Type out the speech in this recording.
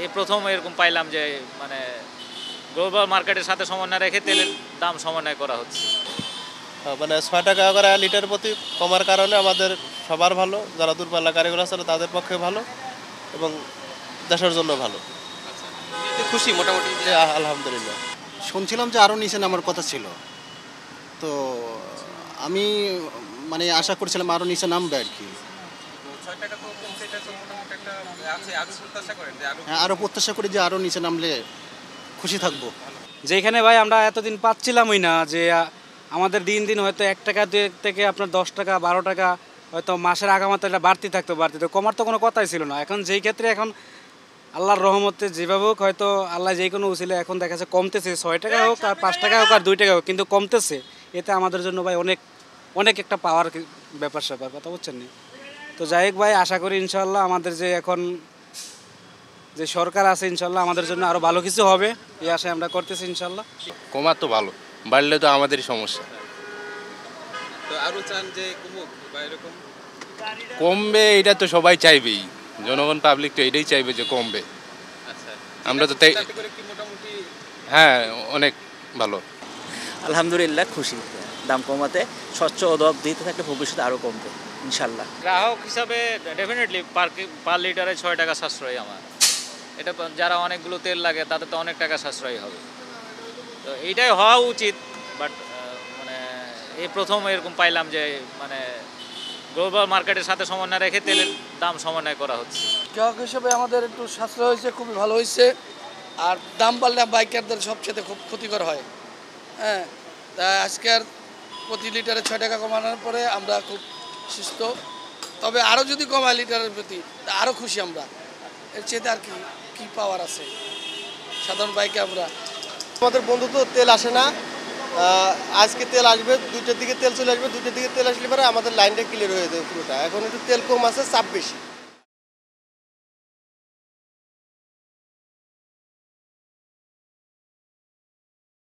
এই প্রথম এরকম পাইলাম যে মানে গ্লোবাল মার্কেটের সাথে সমন্বয় রেখে তেলের দাম সমন্বয় করা হচ্ছে। মানে 6 টাকা করে লিটার প্রতি কমার কারণে আমাদের সবার ভালো, যারা দূরপাল্লা কারিগর আছে তাদের পক্ষে ভালো এবং দেশের জন্য ভালো। এতে খুশি মোটামুটি? আলহামদুলিল্লাহ। শুনছিলাম যে আরও নিচে নামার কথা ছিল, তো আমি মানে আশা করছিলাম আরও নিচে নামবে আর কি। 6 টাকা তো কমছে, এটা তো মোটামুটি একটা আছে। আরো প্রত্যাশা করেন যে হ্যাঁ, আরও প্রত্যাশা করি যে আরও নিচে নামলে খুশি থাকবো। যেখানে ভাই আমরা এতদিন পাচ্ছিলামই না, যে আমাদের দিন দিন হয়তো 1 টাকা থেকে আপনার 10 টাকা 12 টাকা হয়তো মাসের আগামাতে এটা বাড়তি থাকতো, কমার তো কোনো কথাই ছিল না। এখন যেই ক্ষেত্রে এখন আল্লাহর রহমতে যেভাবে হোক, হয়তো আল্লাহ যেই কোনো উচিলে এখন দেখা যাচ্ছে কমতেছে, 6 টাকা হোক আর 5 টাকা হোক আর 2 টাকা হোক, কিন্তু কমতেছে। এতে আমাদের জন্য ভাই অনেক অনেক একটা পাওয়ার ব্যাপার স্যাপার, কথা বলছেন নি? তো যাই হোক ভাই, আশা করি ইনশাল্লাহ আমাদের যে এখন যে সরকার আছে ইনশাল্লাহ আমাদের জন্য আরও ভালো কিছু হবে, এই আশায় আমরা করতেছি ইনশাল্লাহ। কমার তো ভালো, বাড়লে তো আমাদেরই সমস্যা। তো আরো চান যে কমুক বা এরকম? কমবে এটা তো সবাই চাইবেই, জনগণ পাবলিক তো এটাই চাইবে যে কমবে। আচ্ছা, আমরা তো তাই, তাতে করে কি মোটামুটি? হ্যাঁ অনেক ভালো। আলহামদুলিল্লাহ খুশি দাম কমাতে, স্বচ্ছ অদব দিতে থাকলে ভবিষ্যতে আরও কমবে ইনশাল্লাহ। গ্রাহক হিসাবে ডেফিনেটলি পার লিটারে 6 টাকা সাশ্রয় আমার। এটা যারা অনেকগুলো তেল লাগে তাদের তো অনেক টাকা সাশ্রয় হবে, তো এইটাই হওয়া উচিত। বাট মানে এই প্রথম এরকম পাইলাম যে মানে গ্লোবাল মার্কেটের সাথে সমন্বয় রেখে তেলের দাম সমন্বয় করা হচ্ছে। গ্রাহক হিসেবে আমাদের একটু সাশ্রয় হয়েছে, খুবই ভালো হয়েছে। আর দাম বাড়লে বাইকারদের সবচেয়ে খুব ক্ষতিকর হয়। হ্যাঁ, তা আজকের প্রতি লিটারে 6 টাকা কমানোর পরে আমরা খুব সুস্থ। তবে আরও যদি কমায় লিটারের প্রতি, তা আরও খুশি আমরা। এর চেয়ে আর কি পাওয়ার আছে সাধারণ বাইকে আমরা। আমাদের বন্ধু তো তেল আসে না, আজকে তেল আসবে, 2টার দিকে তেল চলে আসবে, 2টার দিকে তেল আসলে পরে আমাদের লাইনটা ক্লিয়ার হয়ে যাবে পুরোটা। এখন একটু তেল কম আছে, চাপ বেশি।